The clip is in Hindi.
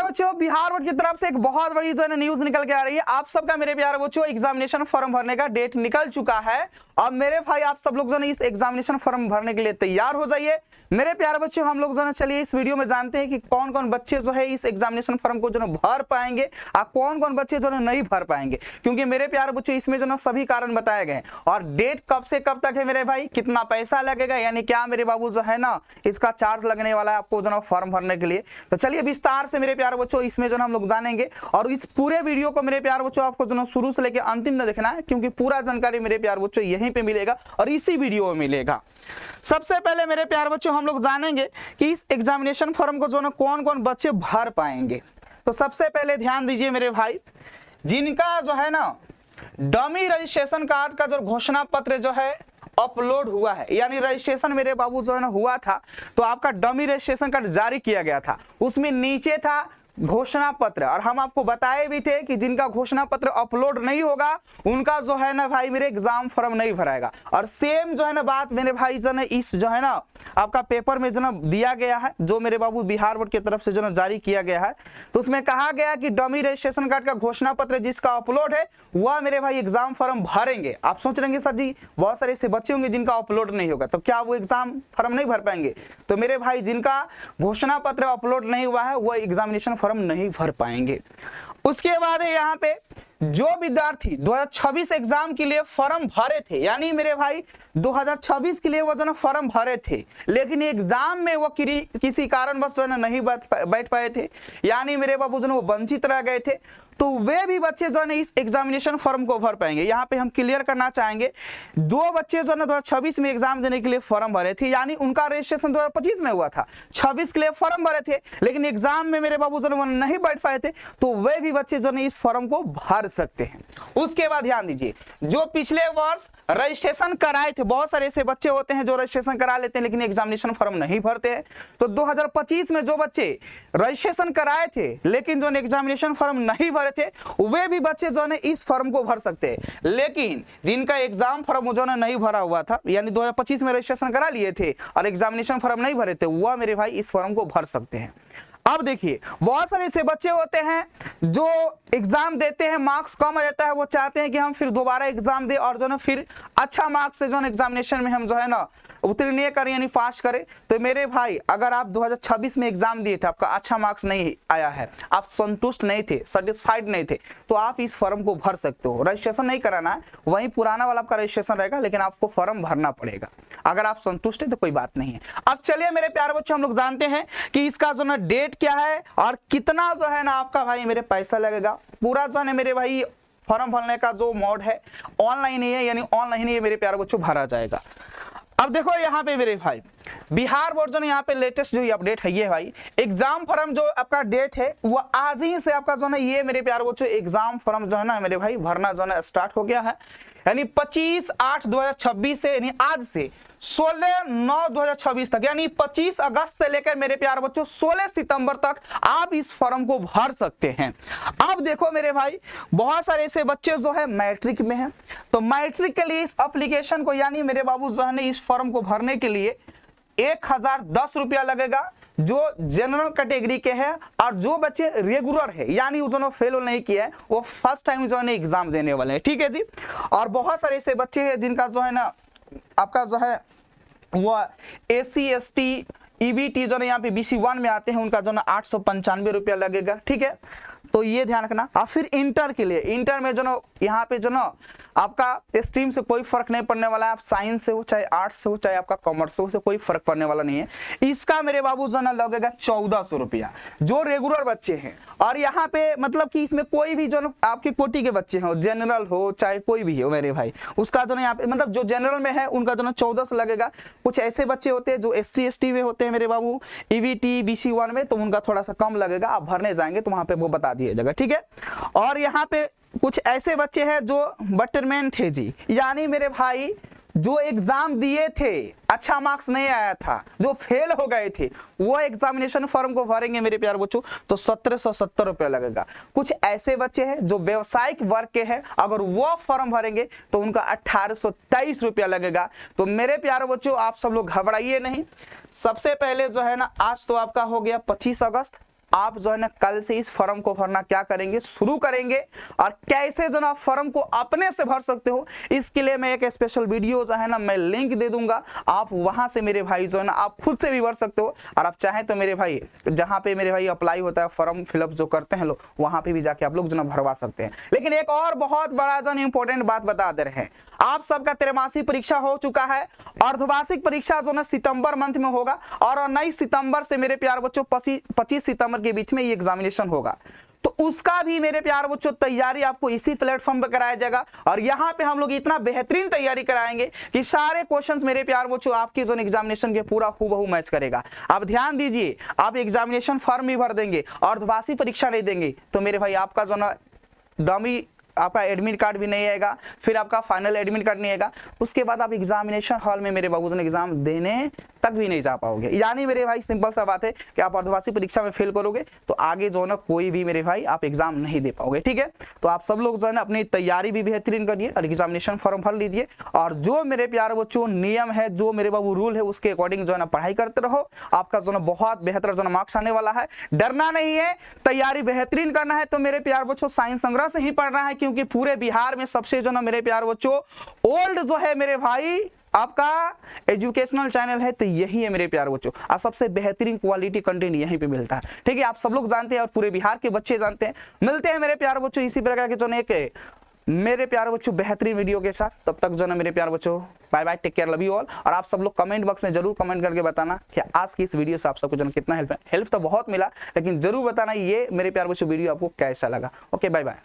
बच्चों, बिहार बोर्ड की तरफ से एक बहुत बड़ी जो है ना न्यूज निकल के आ रही है। आप सबका मेरे प्यारे बच्चों एग्जामिनेशन फॉर्म भरने का डेट निकल चुका है। अब मेरे भाई आप सब लोग जो है इस एग्जामिनेशन फॉर्म भरने के लिए तैयार हो जाइए। मेरे प्यारे बच्चों, हम लोग जो है चलिए इस वीडियो में जानते हैं कि कौन कौन बच्चे जो है इस एग्जामिनेशन फॉर्म को जो है भर पाएंगे और कौन कौन बच्चे जो है नहीं भर पाएंगे, क्योंकि मेरे प्यारे बच्चों इसमें जो है सभी कारण बताए गए हैं। और डेट कब से कब तक है मेरे भाई, कितना पैसा लगेगा, यानी क्या मेरे बाबू जो है ना इसका चार्ज लगने वाला है आपको जो है फॉर्म भरने के लिए। तो चलिए विस्तार से मेरे प्यारे बच्चों इसमें जो हम लोग जानेंगे। और इस पूरे वीडियो को मेरे प्यारे बच्चों आपको जो शुरू से लेकर अंतिम तक देखना है, क्योंकि पूरा जानकारी मेरे प्यारे बच्चों यहीं पे मिलेगा और इसी वीडियो में मिलेगा। सबसे पहले मेरे प्यारे बच्चों हम लोग जानेंगे कि इस एग्जामिनेशन फॉर्म को जो ना कौन कौन बच्चे भर पाएंगे। तो सबसे पहले ध्यान दीजिए मेरे भाई, जिनका जो है ना डमी रजिस्ट्रेशन कार्ड का जो घोषणा पत्र जो है अपलोड हुआ है, यानी रजिस्ट्रेशन मेरे बाबू जो है ना हुआ था, तो आपका डमी रजिस्ट्रेशन कार्ड जारी किया गया था, उसमें नीचे था घोषणा पत्र। और हम आपको बताए भी थे कि जिनका घोषणा पत्र अपलोड नहीं होगा उनका जो है ना भाई मेरे एग्जाम फॉर्म नहीं भराएगा। और सेम जो है ना बात मेरे भाई जो है इस जो है ना आपका पेपर में जो ना दिया गया है, जो मेरे बाबू बिहार बोर्ड की तरफ से जो ना जारी किया गया है, तो उसमें कहा गया कि डमी रजिस्ट्रेशन कार्ड का घोषणा पत्र जिसका अपलोड है वह मेरे भाई एग्जाम फॉर्म भरेंगे। आप सोच रहे सर जी बहुत सारे ऐसे बच्चे होंगे जिनका अपलोड नहीं होगा, तो क्या वो एग्जाम फॉर्म नहीं भर पाएंगे? तो मेरे भाई जिनका घोषणा पत्र अपलोड नहीं हुआ है वह एग्जामिनेशन फॉर्म नहीं भर पाएंगे। उसके बाद है यहाँ पे जो विद्यार्थी 2026 एग्जाम के लिए फॉर्म भरे थे, यानी मेरे भाई 2026 के लिए वो जो ना फॉर्म भरे थे, लेकिन एग्जाम में वो किसी कारणवश जो है ना नहीं बैठ पाए थे, यानी मेरे बाबू जो ना वो वंचित रह गए थे, तो वे भी बच्चे जो है इस एग्जामिनेशन फॉर्म को भर पाएंगे। यहाँ पे हम क्लियर करना चाहेंगे, दो बच्चे जो है ना 2026 में एग्जाम देने के लिए फॉर्म भरे थे, यानी उनका रजिस्ट्रेशन 2025 में हुआ था, 26 के लिए फॉर्म भरे थे, लेकिन एग्जाम में मेरे बाबू जो है नहीं बैठ पाए थे, तो वे भी बच्चे जो है इस फॉर्म को भर सकते हैं। उसके बाद ध्यान दीजिए, जो पिछले वर्ष रजिस्ट्रेशन कराए थे, बहुत सारे ऐसे बच्चे होते हैं जो रजिस्ट्रेशन करा लेते हैं लेकिन एग्जामिनेशन फॉर्म नहीं भरते हैं, तो 2025 में जो बच्चे रजिस्ट्रेशन कराए थे लेकिन जो एग्जामिनेशन फॉर्म नहीं भरे थे, वे भी बच्चे जो है इस फॉर्म को भर सकते हैं। लेकिन जिनका एग्जाम फॉर्म जो है नहीं भरा हुआ था, यानी 2025 में रजिस्ट्रेशन करा लिए थे और एग्जामिनेशन फॉर्म नहीं भरे थे, वह मेरे भाई इस फॉर्म को भर सकते हैं। अब देखिए, बहुत सारे ऐसे बच्चे होते हैं जो एग्जाम देते हैं, मार्क्स कम आ जाता है, वो चाहते हैं कि हम फिर दोबारा एग्जाम दें और जो है फिर अच्छा मार्क्स से जो है एग्जामिनेशन में हम जो है ना उत्तीर्ण करें, यानी पास करें। तो मेरे भाई अगर आप 2026 में एग्जाम दिए थे, आपका अच्छा मार्क्स नहीं आया है, आप संतुष्ट नहीं थे, सेटिस्फाइड नहीं थे, तो आप इस फॉर्म को भर सकते हो। रजिस्ट्रेशन नहीं कराना है, वहीं पुराना वाला आपका रजिस्ट्रेशन रहेगा, लेकिन आपको फॉर्म भरना पड़ेगा। अगर आप संतुष्ट है तो कोई बात नहीं है। अब चलिए मेरे प्यारे बच्चों, हम लोग जानते हैं कि इसका जो ना डेट क्या है और कितना जो है ना आपका भाई मेरे पैसा लगेगा। पूरा जो है मेरे भाई फॉर्म भरने का जो मोड है ऑनलाइन ही है, यानी ऑनलाइन ही मेरे प्यारे बच्चों भरा जाएगा। अब देखो यहाँ पे मेरे भाई बिहार बोर्ड जो यहाँ पे लेटेस्ट जो अपडेट है, ये भाई एग्जाम फॉर्म जो आपका डेट है वो आज ही से आपका जो है ये मेरे प्यारे बच्चों एग्जाम फॉर्म जो है ना मेरे भाई भरना जो है स्टार्ट हो गया है, यानी 25/8/2026 से, यानी आज से 16/9/2026 तक, यानी 25 अगस्त से लेकर मेरे प्यारे बच्चों 16 सितंबर तक आप इस फॉर्म को भर सकते हैं। अब देखो मेरे भाई, बहुत सारे ऐसे बच्चे जो है मैट्रिक में हैं, तो मैट्रिक के लिए इस एप्लीकेशन को, यानी मेरे बाबू जो है इस फॉर्म को भरने के लिए 1010 रुपया लगेगा, जो जनरल कैटेगरी के हैं। और जो बच्चे रेगुलर है, यानी उन्होंने फेल नहीं किया है, वो फर्स्ट टाइम जो है एग्जाम देने वाले हैं, ठीक है जी। और बहुत सारे ऐसे बच्चे हैं जिनका जो है ना आपका जो है वो SC ST EBT जो है यहाँ पे BC1 में आते हैं, उनका जो ना 895 रुपया लगेगा, ठीक है। तो ये ध्यान रखना। और फिर इंटर के लिए, इंटर में जो ना यहाँ पे जो ना आपका स्ट्रीम से कोई फर्क नहीं पड़ने वाला है, आप साइंस से हो चाहे आर्ट्स से हो चाहे आपका कॉमर्स से हो, कोई फर्क पड़ने वाला नहीं है। इसका मेरे बाबू जो ना लगेगा 1400 रुपया, जो रेगुलर बच्चे हैं। और यहाँ पे मतलब कि इसमें कोई भी जो आपकी कोटि के बच्चे हो, जनरल हो चाहे कोई भी हो मेरे भाई, उसका जो ना यहाँ पे मतलब जो जनरल में है उनका जो ना 1400 लगेगा। कुछ ऐसे बच्चे होते हैं जो SC ST में होते हैं मेरे बाबू EBT BC1 में, तो उनका थोड़ा सा कम लगेगा। आप भरने जाएंगे तो वहां पे वो बता दिया जाएगा, ठीक है। और यहाँ पे कुछ ऐसे बच्चे हैं जो बटरमेंट है जी, यानी मेरे भाई जो एग्जाम दिए थे, अच्छा मार्क्स नहीं आया था, जो फेल हो गए थे, वो एग्जामिनेशन फॉर्म को भरेंगे मेरे प्यारे बच्चों, तो 1770 रुपया लगेगा। कुछ ऐसे बच्चे हैं जो व्यवसायिक वर्ग के हैं, अगर वो फॉर्म भरेंगे तो उनका 1823 रुपया लगेगा। तो मेरे प्यारे बच्चों, आप सब लोग घबराइए नहीं। सबसे पहले जो है ना, आज तो आपका हो गया 25 अगस्त, आप जो है ना कल से इस फॉर्म को भरना क्या करेंगे, शुरू करेंगे। और कैसे जो ना फॉर्म को अपने से भर सकते हो, इसके लिए मैं एक स्पेशल वीडियो जो है ना मैं लिंक दे दूंगा, आप वहां से मेरे भाई जो है ना आप खुद से भी भर सकते हो। और आप चाहें तो मेरे भाई जहां पे मेरे भाई अप्लाई होता है, फॉर्म फिलअप जो करते हैं लोग, वहां पे भी जाके आप लोग जो ना भरवा सकते हैं। लेकिन एक और बहुत बड़ा जो इंपॉर्टेंट बात बता दे रहे हैं, आप सबका त्रैमासिक परीक्षा हो चुका है, अर्धवार्षिक परीक्षा जो ना सितंबर मंथ में होगा, और 19 सितंबर से मेरे प्यार बच्चों 25 सितंबर के बीच में ये एग्जामिनेशन होगा। तो उसका भी मेरे प्यार बच्चों तैयारी आपको इसी प्लेटफॉर्म पर कराया जाएगा। और यहाँ पे हम लोग इतना बेहतरीन तैयारी कराएंगे कि सारे क्वेश्चंस मेरे प्यार बच्चों आपके जो एग्जामिनेशन के पूरा हूबहू मैच करेगा। आप ध्यान दीजिए, आप एग्जामिनेशन फॉर्म भी भर देंगे, अर्धवार्षिक परीक्षा नहीं देंगे तो मेरे भाई आपका जो ना डमी आपका एडमिट कार्ड भी नहीं आएगा, फिर आपका फाइनल एडमिट कार्ड नहीं आएगा, उसके बाद आप एग्जामिनेशन हॉल में मेरे बाबूजी एग्जाम देने तक भी नहीं जा पाओगे। यानी मेरे भाई सिंपल सा बात है कि आप अर्धवार्षिक परीक्षा में फेल करोगे तो आगे जो है ना कोई भी मेरे भाई आप एग्जाम नहीं दे पाओगे। ठीक है, तो आप सब लोग जो है ना अपनी तैयारी भी बेहतरीन करिए और एग्जामिनेशन फॉर्म भर लीजिए, और जो मेरे प्यारे बच्चों नियम है, जो मेरे बाबू रूल है, उसके अकॉर्डिंग जो है ना पढ़ाई करते रहो। आपका जो है बहुत बेहतर जो है मार्क्स आने वाला है, डरना नहीं है, तैयारी बेहतरीन करना है। तो मेरे प्यार बच्चों साइंस संग्रह से ही पढ़ना है, क्योंकि पूरे बिहार में सबसे जो ना मेरे प्यार बच्चों ओल्ड जो है मेरे भाई आपका एजुकेशनल चैनल है, तो यही है मेरे प्यार बच्चों, और सबसे बेहतरीन क्वालिटी कंटेंट यहीं पे मिलता है। ठीक है, आप सब लोग जानते हैं और पूरे बिहार के बच्चे जानते हैं। मिलते हैं मेरे प्यार बच्चों इसी प्रकार के जो एक मेरे प्यार बच्चों बेहतरीन वीडियो के साथ। तब तक जो ना मेरे प्यार बच्चों bye bye, take care, love you all. और आप सब लोग कमेंट बॉक्स में जरूर कमेंट करके बताना कि आज की इस वीडियो से आप सबको जो कितना हेल्प तो बहुत मिला, लेकिन जरूर बताना ये मेरे प्यार बच्चों वीडियो आपको कैसा लगा। Okay, bye bye.